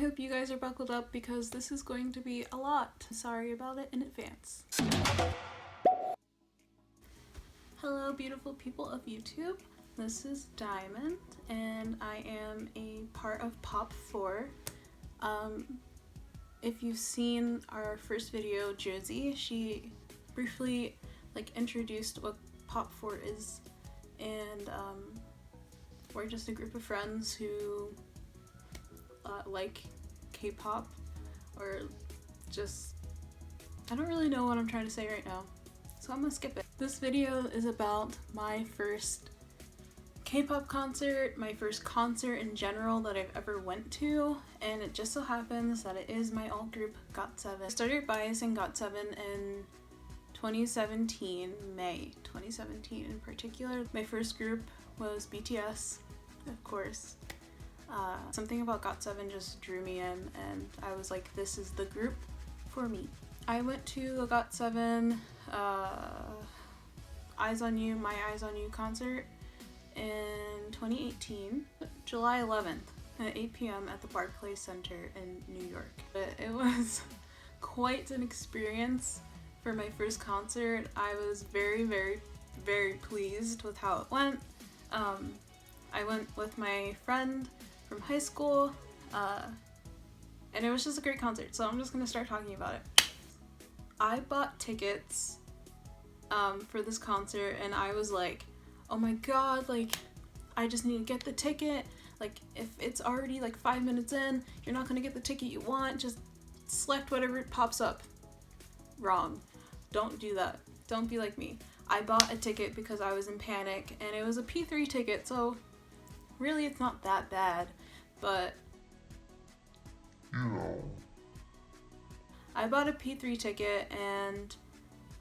hope you guys are buckled up because this is going to be a lot. Sorry about it in advance. Hello beautiful people of YouTube. This is Diamond and I am a part of Pop 4. If you've seen our first video, Josie, she briefly introduced what Pop 4 is, and we're just a group of friends who like K-pop, or just, I don't really know what I'm trying to say right now, so I'm gonna skip it. This video is about my first K-pop concert, my first concert in general that I've ever went to, and it just so happens that it is my alt group GOT7. I started biasing GOT7 in 2017, May 2017 in particular. My first group was BTS, of course. Something about GOT7 just drew me in, and I was like, this is the group for me. I went to a GOT7 Eyes on You, My Eyes on You concert in 2018, July 11th at 8 p.m. at the Barclays Center in New York. But it was quite an experience for my first concert. I was very, very, very pleased with how it went. I went with my friend from high school, and it was just a great concert, so I'm just gonna start talking about it. I bought tickets for this concert, and I was like, oh my god, I just need to get the ticket. If it's already 5 minutes in, you're not gonna get the ticket you want, just select whatever pops up. Wrong. Don't do that. Don't be like me. I bought a ticket because I was in panic, and it was a P3 ticket, so really it's not that bad, but I bought a P3 ticket, and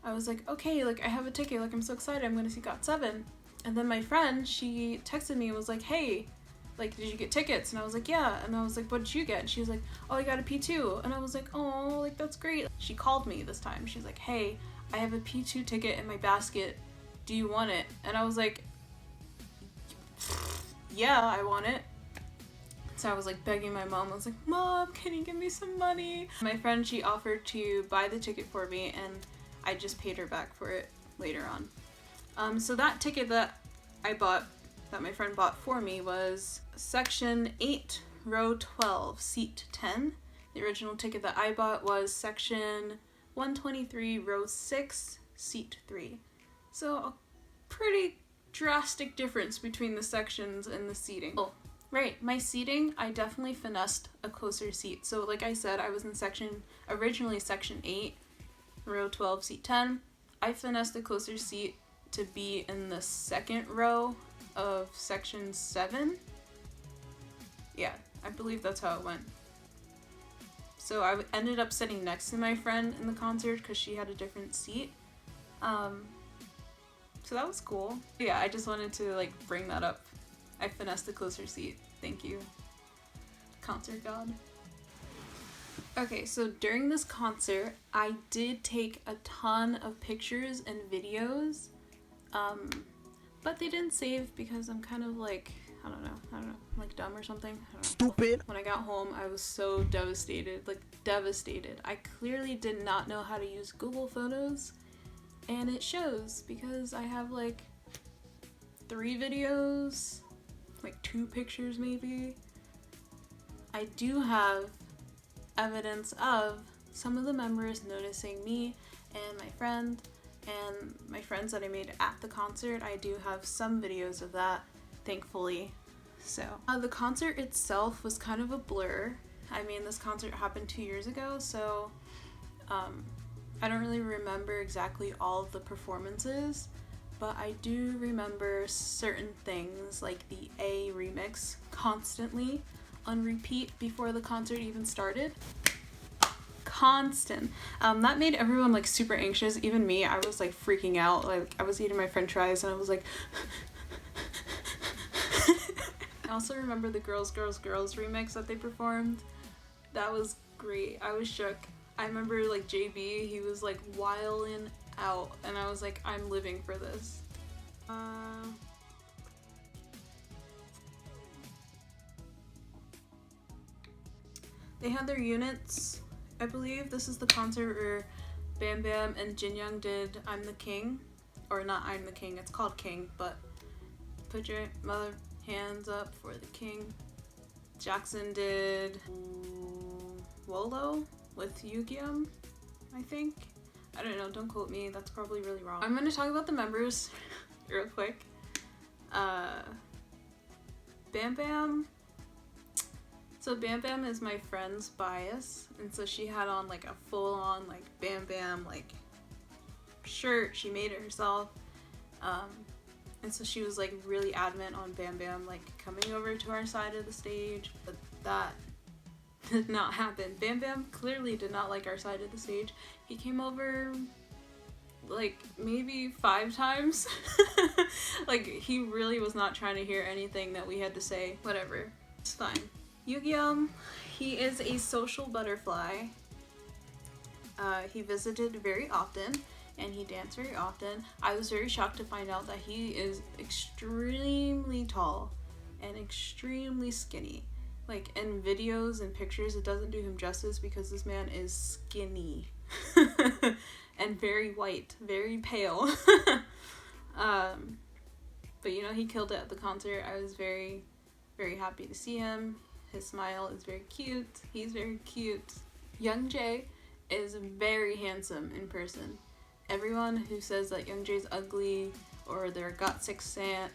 I was like, okay, I have a ticket, I'm so excited, I'm gonna see GOT7. And then my friend, she texted me and was like, hey, did you get tickets? And I was like, yeah. And I was like, what did you get? And she was like, oh, I got a P2. And I was like, oh, that's great. She called me this time. She's like, hey, I have a P2 ticket in my basket. Do you want it? And I was like, yeah, I want it. So I was begging my mom. I was like, Mom, can you give me some money? My friend, she offered to buy the ticket for me, and I just paid her back for it later on. So that ticket that I bought, that my friend bought for me, was section 8, row 12, seat 10. The original ticket that I bought was section 123, row 6, seat 3. So a pretty drastic difference between the sections and the seating. Oh, right, my seating, I definitely finessed a closer seat. So like I said, I was in originally section 8, row 12, seat 10. I finessed a closer seat to be in the second row of section 7. Yeah, I believe that's how it went. So I ended up sitting next to my friend in the concert because she had a different seat. So that was cool. Yeah, I just wanted to bring that up. I finessed the closer seat. Thank you, concert god. Okay, so during this concert, I did take a ton of pictures and videos, but they didn't save because I'm kind of I don't know, dumb or something. I don't know. Stupid. When I got home, I was so devastated, devastated. I clearly did not know how to use Google Photos, and it shows because I have 3 videos, 2 pictures maybe. I do have evidence of some of the members noticing me and my friend and my friends that I made at the concert. I do have some videos of that, thankfully. So the concert itself was kind of a blur. I mean, this concert happened 2 years ago, so I don't really remember exactly all of the performances, but I do remember certain things, like the A remix constantly on repeat before the concert even started. Constant. That made everyone super anxious, even me. I was freaking out. I was eating my french fries and I was like I also remember the Girls, Girls, Girls remix that they performed. That was great. I was shook. I remember JB, he was wilding out, and I was like, I'm living for this. They had their units. I believe this is the concert where Bam Bam and Jin Young did I'm the King. Or not I'm the King, it's called King, but put your mother hands up for the king. Jackson did Wolo with Yugyeom, I think. I don't know, don't quote me, that's probably really wrong. I'm gonna talk about the members real quick. Bam Bam. So Bam Bam is my friend's bias, and so she had on like a full-on like Bam Bam like shirt. She made it herself, and so she was like really adamant on Bam Bam like coming over to our side of the stage, but that did not happen. Bam Bam clearly did not like our side of the stage. He came over like maybe 5 times. Like he really was not trying to hear anything that we had to say. Whatever, it's fine. Yugyeom, he is a social butterfly. He visited very often and he danced very often. I was very shocked to find out that he is extremely tall and extremely skinny. Like in videos and pictures it doesn't do him justice because this man is skinny and very white, very pale. But you know, he killed it at the concert. I was very, very happy to see him. His smile is very cute. He's very cute. Young Jae is very handsome in person. Everyone who says that Young Jae's ugly or they're GOT6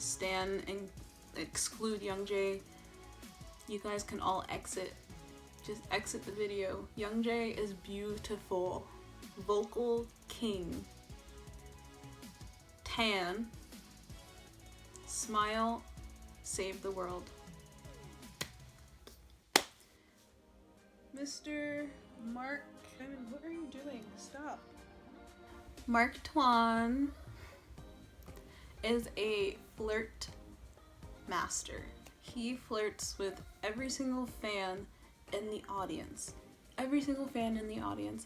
stan and exclude Young Jae, you guys can all exit. Just exit the video. Young Jae is beautiful. Vocal king. Tan. Smile. Save the world. Mr. Mark, what are you doing? Stop. Mark Twan is a flirt master. He flirts with every single fan in the audience. Every single fan in the audience.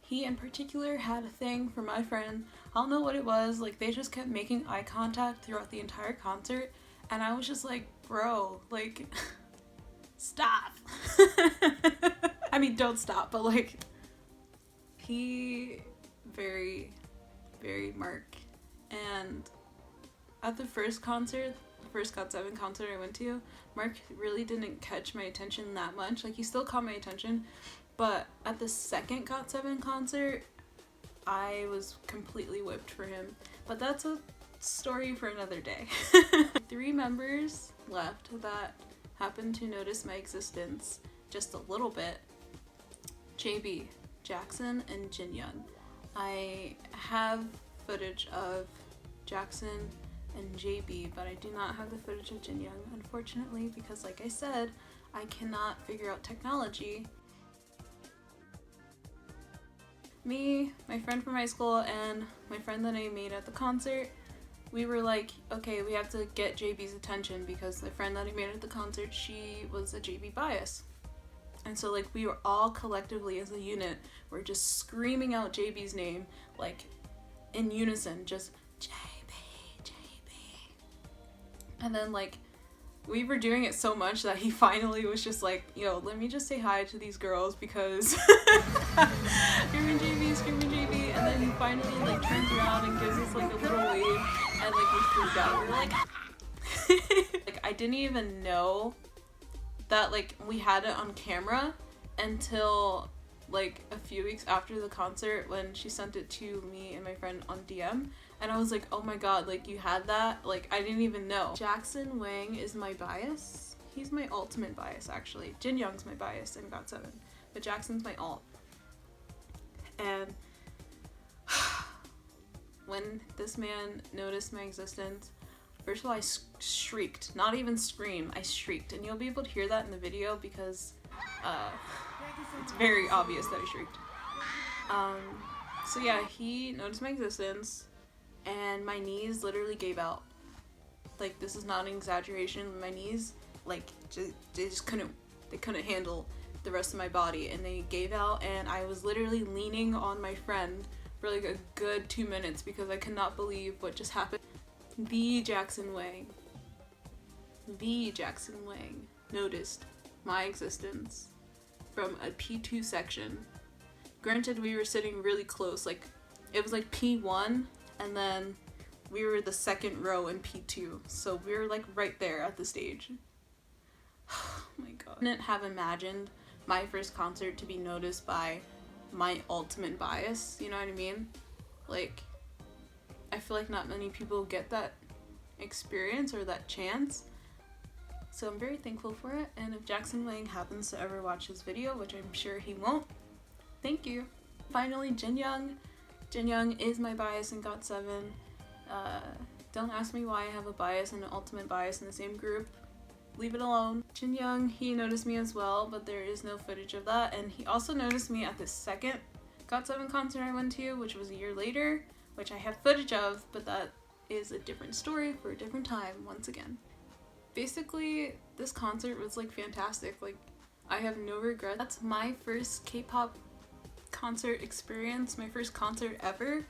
He in particular had a thing for my friend. I don't know what it was. Like they just kept making eye contact throughout the entire concert. And I was just like, bro, like, stop. I mean, don't stop, but like, he very, very Mark. And at the first concert, the first GOT7 concert I went to, Mark really didn't catch my attention that much. Like, he still caught my attention, but at the second GOT7 concert, I was completely whipped for him. But that's a story for another day. 3 members left that happened to notice my existence just a little bit. JB, Jackson, and Jin Young. I have footage of Jackson and JB, but I do not have the footage of Jin Young, unfortunately, because like I said, I cannot figure out technology. Me, my friend from high school, and my friend that I made at the concert, we were like, okay, we have to get JB's attention because the friend that I made at the concert, she was a JB bias. And so like we were all collectively as a unit, we're just screaming out JB's name, like in unison, just JB, JB. And then like we were doing it so much that he finally was just like, yo, let me just say hi to these girls because screaming JB, and then he finally like turns around and gives us like a little wave, and like we freaked out. We were like, like I didn't even know that like we had it on camera until like a few weeks after the concert when she sent it to me and my friend on DM, and I was like, oh my god, like you had that? Like I didn't even know. Jackson Wang is my bias. He's my ultimate bias actually. Jin Young's my bias in GOT7, but Jackson's my alt. And when this man noticed my existence, first of all, I shrieked. Not even scream, I shrieked. And you'll be able to hear that in the video because it's very obvious that I shrieked. So yeah, he noticed my existence and my knees literally gave out. Like, this is not an exaggeration. My knees, like, they couldn't handle the rest of my body and they gave out, and I was literally leaning on my friend for like a good 2 minutes because I could not believe what just happened. The Jackson Wang noticed my existence from a P2 section. Granted, we were sitting really close, like it was like P1 and then we were the second row in P2, so we were like right there at the stage. Oh my god. I couldn't have imagined my first concert to be noticed by my ultimate bias, you know what I mean? Like, I feel like not many people get that experience or that chance, so I'm very thankful for it. And if Jackson Wang happens to ever watch this video, which I'm sure he won't, thank you. Finally, Jin Young. Jin Young is my bias in GOT7. Don't ask me why I have a bias and an ultimate bias in the same group. Leave it alone. Jin Young, he noticed me as well, but there is no footage of that. And he also noticed me at the second GOT7 concert I went to, which was a year later, which I have footage of, but that is a different story for a different time once again. Basically, this concert was like fantastic. Like, I have no regrets. That's my first K-pop concert experience, my first concert ever.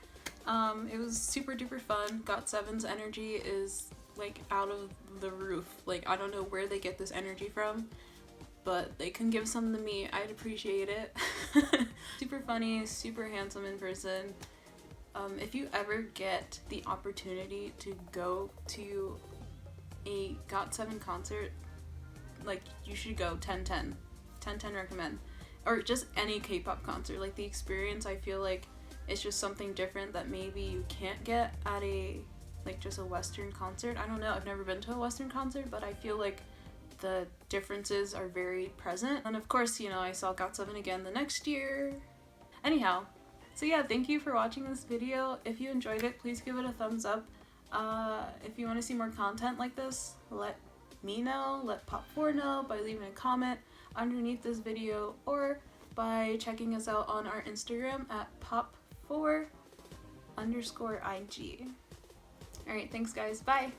It was super duper fun. GOT7's energy is like out of the roof. Like, I don't know where they get this energy from, but they can give some to me. I'd appreciate it. Super funny, super handsome in person. If you ever get the opportunity to go to a GOT7 concert, like, you should go. 10/10 recommend. Or just any K-pop concert. Like, the experience, I feel like it's just something different that maybe you can't get at a, like, just a Western concert. I don't know, I've never been to a Western concert, but I feel like the differences are very present. And of course, you know, I saw GOT7 again the next year. Anyhow, so yeah, thank you for watching this video. If you enjoyed it, please give it a thumbs up. If you want to see more content like this, let me know, let Pop4 know by leaving a comment underneath this video or by checking us out on our Instagram at pop4_ig. Alright, thanks guys, bye!